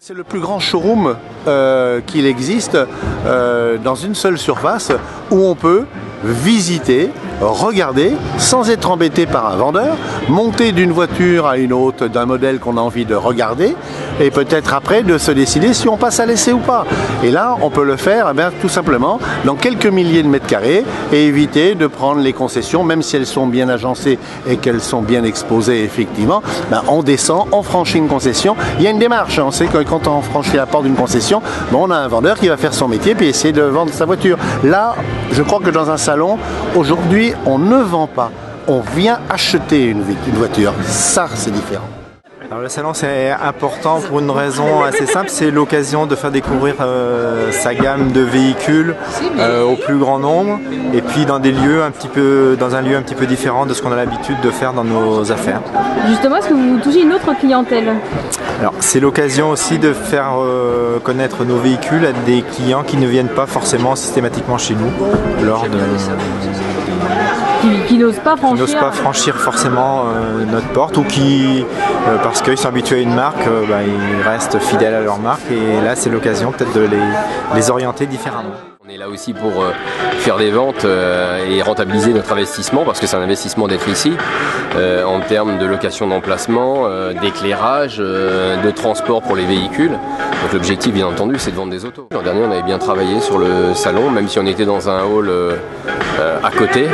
C'est le plus grand showroom qu'il existe dans une seule surface où on peut visiter, regarder, sans être embêté par un vendeur, monter d'une voiture à une autre d'un modèle qu'on a envie de regarder et peut-être après de se décider si on passe à l'essai ou pas. Et là, on peut le faire tout simplement dans quelques milliers de mètres carrés et éviter de prendre les concessions, même si elles sont bien agencées et qu'elles sont bien exposées effectivement. On descend, on franchit une concession. Il y a une démarche, on sait que quand on franchit la porte d'une concession, on a un vendeur qui va faire son métier puis essayer de vendre sa voiture. Là, je crois que dans un salon, aujourd'hui, on ne vend pas, on vient acheter une voiture. Ça, c'est différent. Alors, le salon, c'est important pour une raison assez simple, c'est l'occasion de faire découvrir sa gamme de véhicules au plus grand nombre et puis dans un lieu un petit peu différent de ce qu'on a l'habitude de faire dans nos affaires. Justement, est-ce que vous touchez une autre clientèle? Alors, c'est l'occasion aussi de faire connaître nos véhicules à des clients qui ne viennent pas forcément systématiquement chez nous lors de... Qui n'osent pas franchir forcément notre porte ou qui, parce qu'ils sont habitués à une marque, ils restent fidèles à leur marque et là c'est l'occasion peut-être de les orienter différemment. On est là aussi pour faire des ventes et rentabiliser notre investissement parce que c'est un investissement d'être ici en termes de location d'emplacement, d'éclairage, de transport pour les véhicules. Donc l'objectif bien entendu c'est de vendre des autos. L'an dernier on avait bien travaillé sur le salon, même si on était dans un hall à côté,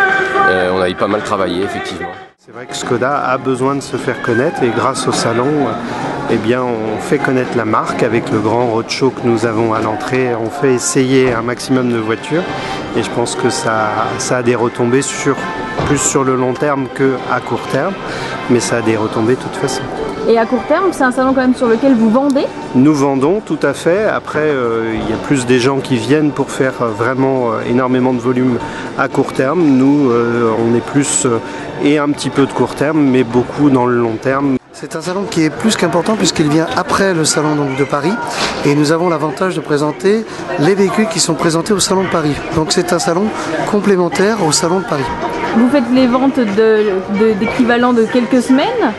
on avait pas mal travaillé effectivement. C'est vrai que Skoda a besoin de se faire connaître et grâce au salon, on fait connaître la marque avec le grand roadshow que nous avons à l'entrée. On fait essayer un maximum de voitures et je pense que ça a des retombées plus sur le long terme qu'à court terme, mais ça a des retombées de toute façon. Et à court terme, c'est un salon quand même sur lequel vous vendez? Nous vendons, tout à fait. Après, il y a plus des gens qui viennent pour faire vraiment énormément de volume à court terme. Nous, on est plus et un petit peu de court terme, mais beaucoup dans le long terme. C'est un salon qui est plus qu'important puisqu'il vient après le salon de Paris et nous avons l'avantage de présenter les véhicules qui sont présentés au salon de Paris. Donc c'est un salon complémentaire au salon de Paris. Vous faites les ventes d'équivalent de quelques semaines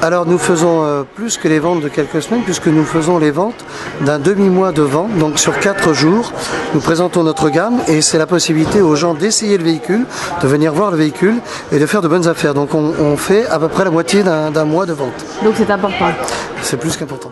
Alors nous faisons plus que les ventes de quelques semaines puisque nous faisons les ventes d'un demi-mois de vente. Donc sur 4 jours, nous présentons notre gamme et c'est la possibilité aux gens d'essayer le véhicule, de venir voir le véhicule et de faire de bonnes affaires. Donc on fait à peu près la moitié d'un mois de vente. Donc c'est important. C'est plus qu'important.